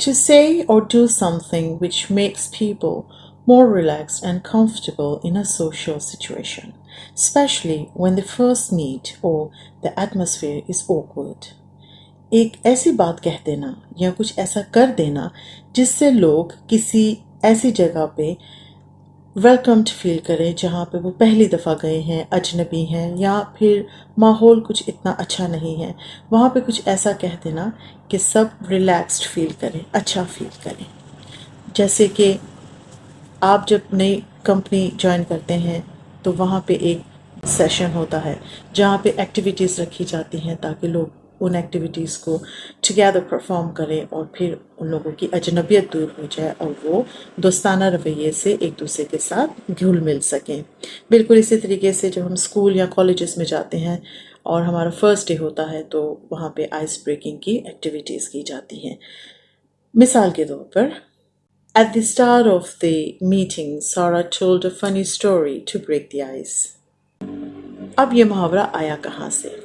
To say or do something which makes people more relaxed and comfortable in a social situation, especially when they first meet or the atmosphere is awkward. एक ऐसी बात कह देना या कुछ ऐसा कर देना जिससे लोग किसी ऐसी जगह पे वेलकम्ड फील करें जहाँ पे वो पहली दफ़ा गए हैं, अजनबी हैं, या फिर माहौल कुछ इतना अच्छा नहीं है, वहाँ पे कुछ ऐसा कह देना कि सब रिलैक्स्ड फील करें, अच्छा फील करें. जैसे कि आप जब नई कंपनी ज्वाइन करते हैं तो वहाँ पे एक सेशन होता है जहाँ पे एक्टिविटीज़ रखी जाती हैं ताकि लोग उन एक्टिविटीज़ को टुगेदर परफॉर्म करें और फिर उन लोगों की अजनबियत दूर हो जाए और वो दोस्ताना रवैये से एक दूसरे के साथ घुल मिल सकें. बिल्कुल इसी तरीके से जब हम स्कूल या कॉलेजेस में जाते हैं और हमारा फर्स्ट डे होता है तो वहाँ पे आइस ब्रेकिंग की एक्टिविटीज़ की जाती हैं. मिसाल के तौर पर at the start of the meeting, Sarah told a funny story to break the ice. अब ये मुहावरा आया कहाँ से?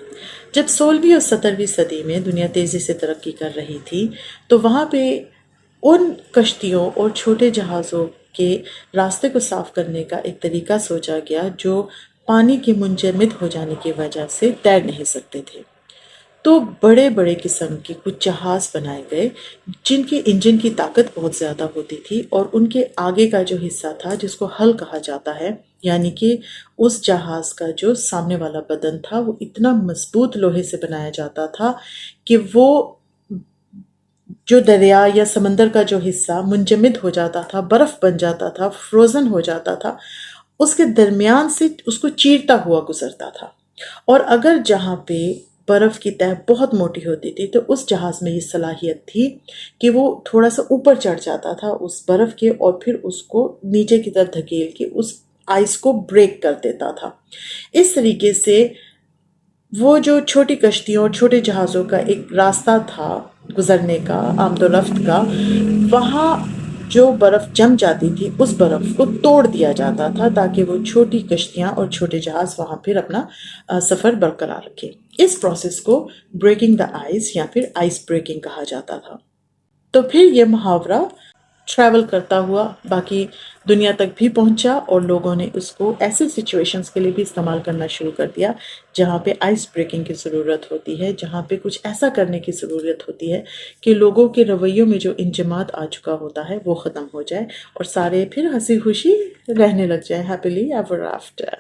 जब 16वीं और 17वीं सदी में दुनिया तेज़ी से तरक्की कर रही थी तो वहाँ पे उन कश्तियों और छोटे जहाज़ों के रास्ते को साफ करने का एक तरीका सोचा गया जो पानी के मुंजमद हो जाने की वजह से तैर नहीं सकते थे. तो बड़े बड़े किस्म के कुछ जहाज़ बनाए गए जिनके इंजन की ताकत बहुत ज़्यादा होती थी और उनके आगे का जो हिस्सा था जिसको हल कहा जाता है, यानी कि उस जहाज़ का जो सामने वाला बदन था वो इतना मजबूत लोहे से बनाया जाता था कि वो जो दरिया या समंदर का जो हिस्सा मुंजमद हो जाता था, बर्फ़ बन जाता था, फ्रोज़न हो जाता था, उसके दरमियान से उसको चीरता हुआ गुजरता था. और अगर जहाँ पे बर्फ़ की तह बहुत मोटी होती थी तो उस जहाज़ में ये सलाहियत थी कि वो थोड़ा सा ऊपर चढ़ जाता था उस बर्फ़ के और फिर उसको नीचे की तरफ धकेल के उस आइस को ब्रेक कर देता था. इस तरीके से वो जो छोटी कश्तियों और छोटे जहाज़ों का एक रास्ता था गुजरने का, आमदोरफ्त का, वहाँ जो बर्फ़ जम जाती थी उस बर्फ़ को तोड़ दिया जाता था ताकि वो छोटी कश्तियाँ और छोटे जहाज़ वहाँ फिर अपना सफ़र बरकरार रखें. इस प्रोसेस को ब्रेकिंग द आइस या फिर आइस ब्रेकिंग कहा जाता था. तो फिर ये मुहावरा ट्रैवल करता हुआ बाकी दुनिया तक भी पहुंचा और लोगों ने उसको ऐसे सिचुएशंस के लिए भी इस्तेमाल करना शुरू कर दिया जहाँ पे आइस ब्रेकिंग की ज़रूरत होती है, जहाँ पे कुछ ऐसा करने की ज़रूरत होती है कि लोगों के रवैयों में जो इंजमात आ चुका होता है वो ख़त्म हो जाए और सारे फिर हंसी खुशी रहने लग जाए, हैप्पीली एवर आफ्टर.